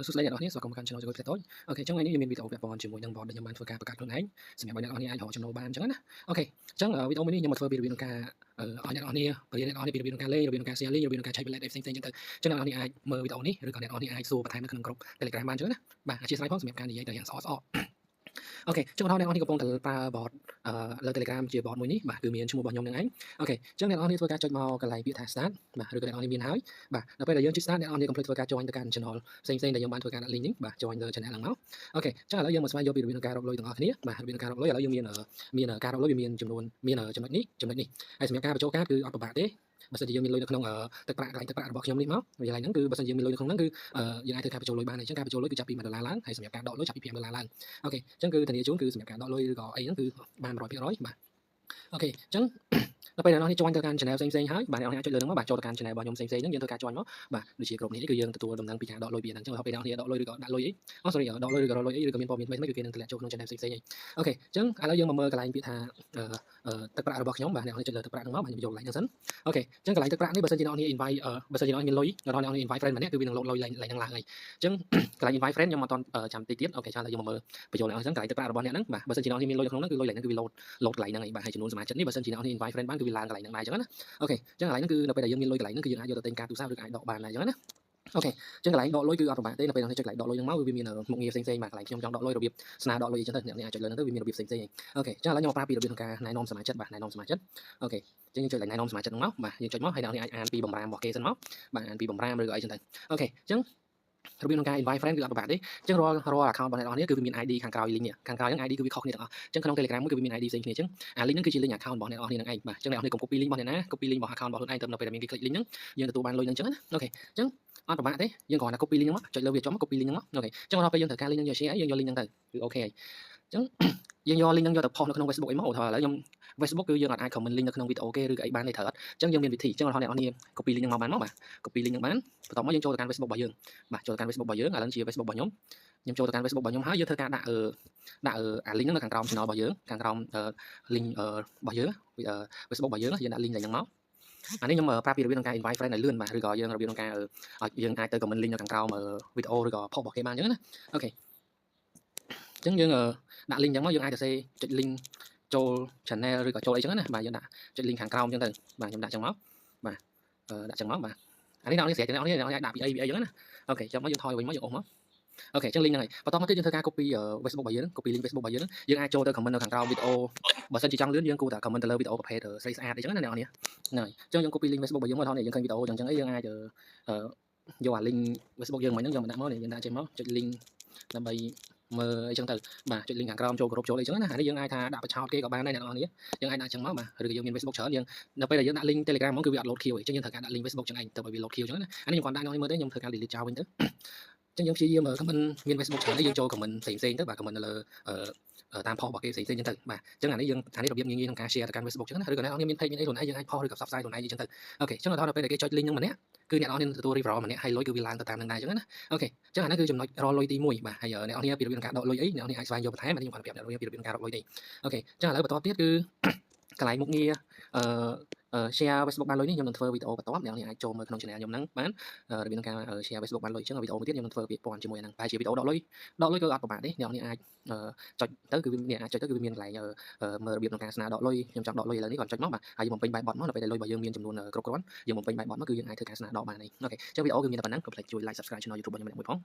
សួស្តីអ្នកនរគ្នាស្វាគមន៍មកកាន់ Channel ជួយតូចអូខេអញ្ចឹងថ្ងៃនេះយើងមានវីដេអូពាក់ព័ន្ធជាមួយនឹង bot ដែលខ្ញុំបានធ្វើការបង្កើតខ្លួនឯងសម្រាប់ឲ្យអ្នកនរគ្នាអាចរកចំណូលបានអញ្ចឹងណាអូខេអញ្ចឹងវីដេអូមួយនេះខ្ញុំមកធ្វើពីរបៀបក្នុងការឲ្យអ្នកនរគ្នាបរៀនអ្នកនរគ្នាពីរបៀបក្នុងការលេងរបៀបក្នុងការ share link របៀបក្នុងការចែក wallet ផ្សេងៗអញ្ចឹងទៅអញ្ចឹងអ្នកនរគ្នាអាចមើលវីដេអូនេះឬក៏អ្នកនរគ្នាអាចសួរបន្ថែមនៅក្នុងក្រុម Telegram បានអញ្ចឹងណាបាទអធិស្ឋានផងសម្រាប់ការនិយាយទៅយ៉ាងស្អកស្អកអូខេចុះដល់អ្នកនរគ្នាកំពុងតែប្រើ bot លើ Telegram ជា bot មួយនេះបាទគឺមានឈ្មោះរបស់ខ្ញុំនឹងឯងអូខេអញ្ចឹងអ្នកនរគ្នាធ្វើការចុចមកកន្លែងពាក្យថា start បាទឬក៏អ្នកនរគ្នាមានហើយបាទដល់ពេលដែលយើងចុច start អ្នកនរគ្នាកុំភ្លេចធ្វើការ join ទៅកាន់ channel ផ្សេងៗដែលខ្ញុំបានធ្វើការដាក់ link នេះបាទ join ទៅ channel ឡើងមកអូខេអញ្ចឹងឥឡូវយើងមកស្វែងយកពីរបៀបក្នុងការរកលុយទាំងអស់គ្នាបាទរបៀបក្នុងការរកលុយឥឡូវយើងមានការរកលុយវាមានចំនួនមានចំណុចនេះហើយសម្រាប់ការបញ្ចូលកាតគឺអត់ពិបាកទេបើសិនជាយើងមានលុយនៅក្នុងទឹកប្រាក់កន្លែងទឹកប្រាក់របស់ខ្ញុំនេះមកវាកន្លែងហ្នឹងគឺបើសិនជាយើងមានលុយនៅក្នុងហ្នឹងគឺយើងអាចធ្វើការបញ្ចូលលុយបានអញ្ចឹងការបញ្ចូលលុយគឺចាប់ពី$1ឡើងហើយសម្រាប់ការដកលុយចាប់ពី$5ឡើងអូខេអញ្ចឹងគឺធានាជូនគឺសម្រាប់ការដកលុយឬក៏អីហ្នឹងគឺបាន100%បាទអូខេអញ្ចឹងដល់ពេលអ្នកនរគ្នា join ទៅកាន់ channel ផ្សេងៗហើយបាទអ្នកនរគ្នាចុចលើហ្នឹងមកបាទចូលទៅកាន់ channel របស់ខ្ញុំផ្សេងៗហ្នឹងយើងធ្វើការ join មកបាទដូចជាក្រុមនេះគឺយើងទទួលដំណឹងពីការដកលុយពីហ្នឹងអញ្ចឹងដល់ពេលអ្នកនរគ្នាដកលុយឬក៏ដាក់លុយអីsorry ដកលុយឬក៏រកលុយអីឬក៏មានព័ត៌មានថ្មីៗគឺគេនឹងតម្លាក់ចូលក្នុង channel ផ្សេងៗអីអូខេអញ្ចឹងឥឡូវយើងមកមើលកន្លែងពាក្យថាទឹកប្រាក់របស់ខ្ញុំបាទអ្នកនរគ្នាចុចលើទឹកប្រាក់ហ្នឹងមកបាទខ្ញុំយកកន្លែងហ្នឹងសិនអូខេអញ្ចឹងកន្លែងទឹកប្រាក់នេះបើសិនជាអ្នកនរគ្នា invite បើសិនជាអ្នកនរគ្នាមានលុយដល់អ្នកនរគ្នា invite friend ម្នាក់គឺវានឹងលោតលុយឡើងហ្នឹងឡើងហើយអញ្ចឹងកន្លែង invite friend ខ្ញុំអត់តចាំតិចទៀតអូខេចាំឥឡូវយើងមកមើលបញ្ចូលអ្នកនរគ្នាកន្លែងទឹកប្រាក់របស់អ្នកហ្នឹងបាទបើសិនជាអ្នកនរគ្នាមានលុយនៅក្នុងហ្នឹងគឺលុយឡើងហ្នឹងគឺវាលោតកន្លែងហ្នឹងហើយបាទហើយចំនួនសមាជិកនេះបើសិនជាអ្នកនរគ្នា invite friend បានគឺវាឡើងកន្លែងហ្នឹងដែរអញ្ចឹងណាអូខេអញ្ចឹងកន្លែងហ្នឹងគឺនៅពេលដែលយើងមានលុយកន្លែងហ្នឹងគឺយើងអាចយកទៅទិញការទូរស័ព្ទឬក៏អាចដកបានដែរអញ្ចឹងណាអូខេអញ្ចឹងកន្លែងដកលុយគឺអត់ពិបាកទេនៅពេលអ្នកចុចកន្លែងដកលុយហ្នឹងមកវាមានមុខងារផ្សេងៗបាទកន្លែងខ្ញុំចង់ដកលុយរបៀបស្នើដកលុយអញ្ចឹងទៅអ្នកអាចចុចលើហ្នឹងទៅវាមានរបៀបផ្សេងៗអូខេអញ្ចឹងឥឡូវខ្ញុំមកប្រាប់ពីរបៀបក្នុងការណែនាំសមាជិកបាទណែនាំសមាជិកអូខេអញ្ចឹងយើងចុចកន្លែងណែនាំសមាជិកហ្នឹងមកបាទយើងចុចមកហើយអ្នកអាចអានពីបម្រាមរបស់គេសិនមកបាទអានពីបម្រាមឬក៏អីចឹងទៅអូខេអញ្ចឹងរបៀបក្នុងការ invite friend គឺអត់ពិបាកទេអញ្ចឹងរាល់ account របស់អ្នកនរគ្នាគឺវាមាន ID ខាងក្រោយ link នេះខាងក្រោយហ្នឹង ID គឺវាខុសគ្នាទាំងអស់អញ្ចឹងក្នុង Telegram មួយគឺវាមាន ID ផ្សេងគ្នាអញ្ចឹងអា link ហ្នឹងគឺជា link account របស់អ្នកនរគ្នានឹងឯងបាទអញ្ចឹងអ្នកនរគ្នាកុំ copy link របស់អ្នកណា copy link របស់ account របស់ខ្លួនឯងទៅនៅពេលដែលមានគេ click link ហ្នឹងយើងទទួលបានលុយហ្នឹងអញ្ចឹងណាអូខេអញ្ចឹងអត់ពិបាកទេយើងគ្រាន់តែ copy link ហ្នឹងមកចុចលើវាចុះមក copy link ហ្នឹងមកអូខេអញ្ចឹងដល់ពេលយើងត្រូវការ link ហ្នឹងយក share យើងយក link ហ្នឹងទៅគឺអូខេហើយអញ្ចឹងយើងយក link ហ្នឹងយកទៅផុសនៅក្នុង Facebook អីមកឧទាហរណ៍ឥឡូវខ្ញុំ Facebook គឺយើងអាច comment link នៅក្នុងវីដេអូគេឬក៏អីបានទេត្រូវអត់អញ្ចឹងយើងមានវិធីអញ្ចឹងបងប្អូនអ្នកនរ copy link ហ្នឹងមកបានមកបាទ copy link ហ្នឹងបានបន្ទាប់មកយើងចូលទៅកាន់ Facebook របស់យើងបាទចូលទៅកាន់ Facebook របស់យើងឥឡូវជា Facebook របស់ខ្ញុំចូលទៅកាន់ Facebook របស់ខ្ញុំហើយយើងធ្វើការដាក់អា link ហ្នឹងនៅខាងក្រោម channel របស់យើងខាងក្រោម link របស់យើង Facebook របស់យើងយើងដាក់ link ហ្នឹងមកអានេះខ្ញុំប្រាប់ពីរបៀបក្នុងការ invite friend ឲ្យលឿនបាទឬក៏យើងរបៀបក្នុងការឲ្យយើងអាចទៅ comment link នៅខាងក្រោមវីដេអូឬក៏ post របស់គេបានអញ្ចឹងណាអូខេអញ្ចឹងយើងដាក់ link អញ្ចឹងមកយើងអាចទៅសេចុច link ចូល channel ឬក៏ចូលអីចឹងណាបាទយើងដាក់ចុច link ខាងក្រោមអញ្ចឹងទៅបាទខ្ញុំដាក់ចឹងមកបាទដាក់ចឹងមកបាទអានេះអ្នកនរស្រេចអ្នកនរអាចដាក់ពីអីចឹងណាអូខេចាំមកយើងថយវិញមកយើងអស់មកអូខេអញ្ចឹង link ហ្នឹងហើយបន្តមកទៀតយើងធ្វើការ copy Facebook របស់យើង copy link Facebook របស់យើងយើងអាចចូលទៅ comment នៅខាងក្រោមវីដេអូបើសិនជាចង់លឿនយើងគួរតែ comment ទៅលើវីដេអូប្រភេទស្រីស្អាតអីចឹងណាអ្នកនរហ្នឹងហើយអញ្ចឹងយើង copy link Facebook របស់យើងមកដល់នេះយើងឃើញវីដេអូចឹងអីយើងអាចយកអា link Facebook យើងមិញហ្នឹងយកមកដាក់មកនេះយើងដាក់ចេញមកចុច link ដើម្បីមើលអីចឹងទៅបាទចុច link ខាងក្រោមចូលគ្រប់ចូលអីចឹងណាអានេះយើងអាចថាដាក់បញ្ឆោតគេក៏បានដែរអ្នកនរនេះយើងអាចដាក់ចឹងមកបាទឬក៏យើងមាន Facebook ច្រើនយើងនៅពេលដែលយើងដាក់ link Telegram ហ្មងគឺវាអត់ load queue ទេអញ្ចឹងយើងត្រូវការដាក់ link Facebook ចឹងឯងទៅឲ្យវា load queue ចឹងណាអានេះខ្ញុំគាត់ដាក់ឲ្យមើលទេខ្ញុំធ្វើការ delete ចោលវិញទៅអញ្ចឹងយើងព្យាយាម comment មាន Facebook ច្រើនយើងចូល comment ផ្សេងទៅបាទ comment នៅលើតាម post របស់គេផ្សេងចឹងទៅបាទអញ្ចឹងអានេះរបៀបងាយៗក្នុងការ share ទៅកាន់ Facebook ចឹងណាឬក៏អ្នកនរមាន page មានអីខ្លួនឯងយើងអាច post ឬក៏ផ្សព្វផ្សាយខ្លួនឯងចឹងទៅអូខេអញ្ចឹងដល់ពេលដែលគេចុច link ហ្នឹងម្នាក់គឺអ្នកនរនេះទទួល referral ម្នាក់ហើយលុយគឺវាឡើងទៅតាមនឹងដែរចឹងណាអូខេអញ្ចឹងអានេះគឺចំណុចរកលុយទី1បាទហើយអ្នកនរពីរបៀបក្នុងការដកលុយអីអ្នកនរអាចស្វែងយកបន្ថែមអានេះខ្ញុំគាត់ប្រាប់អ្នកនរពីរបៀបក្នុងការរកលុយទេអូខេអញ្ចឹងឥឡូវបន្តទៀតគឺកន្លែងមុខងារshare Facebook បានលុយនេះខ្ញុំនឹងធ្វើវីដេអូបន្ទាប់អ្នកនរអាចចូលមើលក្នុង channel ខ្ញុំហ្នឹងបានរបៀបក្នុងការ share Facebook បានលុយអញ្ចឹងវីដេអូមួយទៀតខ្ញុំនឹងធ្វើពាក្យព័ន្ធជាមួយហ្នឹងតែជាវីដេអូដកលុយគឺអត់ពិបាកទេអ្នកនរអាចចុចទៅគឺវាអាចចុចទៅគឺវាមានកន្លែងមើលរបៀបក្នុងការស្នើដកលុយខ្ញុំចង់ដកលុយឥឡូវនេះគាត់ចុចមកបាទហើយយើងបំពេញបែបបត់មកនៅពេលដែលលុយរបស់យើងមានចំនួនគ្រប់គ្រាន់យើងបំពេញបែបបត់មកគឺយើងអាចធ្វើការស្នើដកបានហើយអូខេអញ្ចឹងវីដេអូគឺមានតែប៉ុណ្ណឹងកុំភ្លេចជួយ like subscribe channel YouTube របស់ខ្ញុំម្នាក់មួយផង